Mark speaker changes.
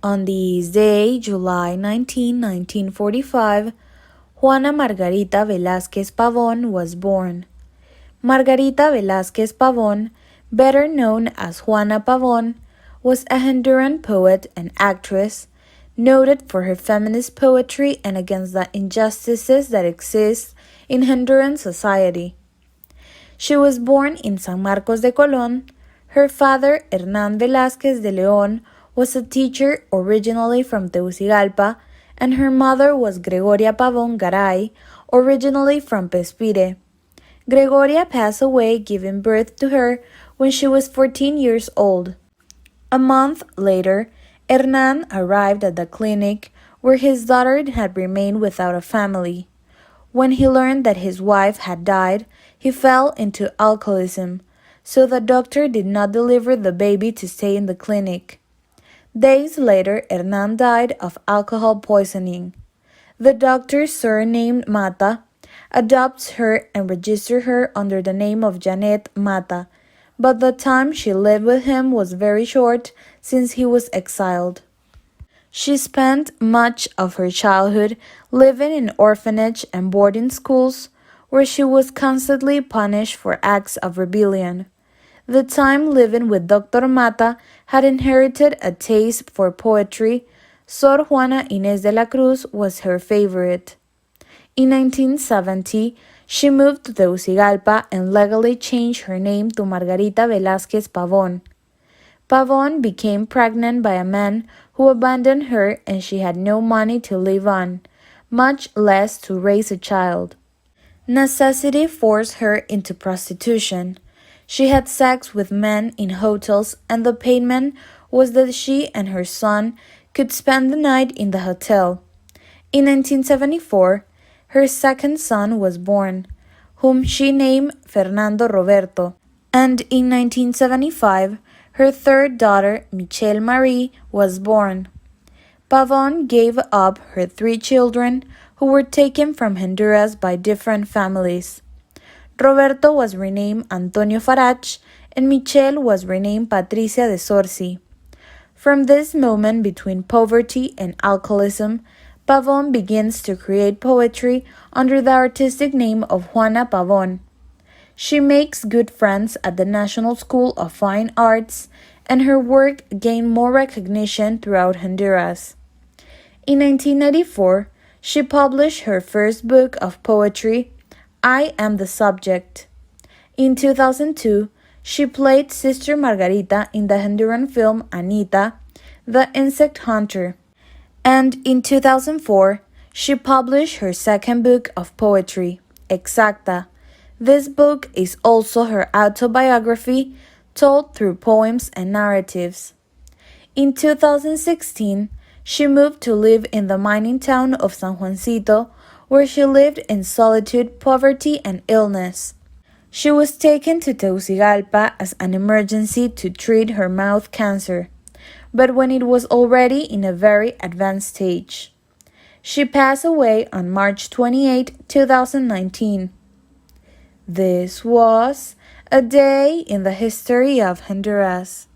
Speaker 1: On this day, July 19, 1945, Juana Margarita Velásquez Pavón was born. Margarita Velásquez Pavón, better known as Juana Pavón, was a Honduran poet and actress, noted for her feminist poetry and against the injustices that exist in Honduran society. She was born in San Marcos de Colón. Her father, Hernán Velásquez de León, was a teacher originally from Tegucigalpa, and her mother was Gregoria Pavón Garay, originally from Pespire. Gregoria passed away giving birth to her when she was 14 years old. A month later, Hernán arrived at the clinic where his daughter had remained without a family. When he learned that his wife had died, he fell into alcoholism, so the doctor did not deliver the baby to stay in the clinic. Days later, Hernán died of alcohol poisoning. The doctor, surnamed Mata, adopts her and registers her under the name of Janet Mata, but the time she lived with him was very short since he was exiled. She spent much of her childhood living in orphanage and boarding schools, where she was constantly punished for acts of rebellion. The time living with Dr. Mata had inherited a taste for poetry. Sor Juana Inés de la Cruz was her favorite. In 1970, she moved to Tegucigalpa and legally changed her name to Margarita Velásquez Pavón. Pavón became pregnant by a man who abandoned her, and she had no money to live on, much less to raise a child. Necessity forced her into prostitution. She had sex with men in hotels, and the payment was that she and her son could spend the night in the hotel. In 1974, her second son was born, whom she named Fernando Roberto, and in 1975, her third daughter, Michelle Marie, was born. Pavón gave up her 3 children, who were taken from Honduras by different families. Roberto was renamed Antonio Farach, and Michelle was renamed Patricia de Sorci. From this moment between poverty and alcoholism, Pavón begins to create poetry under the artistic name of Juana Pavón. She makes good friends at the National School of Fine Arts, and her work gained more recognition throughout Honduras. In 1994, she published her first book of poetry, I Am the Subject. In 2002, she played Sister Margarita in the Honduran film Anita, the Insect Hunter. And in 2004, she published her second book of poetry, Exacta. This book is also her autobiography, told through poems and narratives. In 2016, she moved to live in the mining town of San Juancito, where she lived in solitude, poverty, and illness. She was taken to Tegucigalpa as an emergency to treat her mouth cancer, but when it was already in a very advanced stage. She passed away on March 28, 2019. This was a day in the history of Honduras.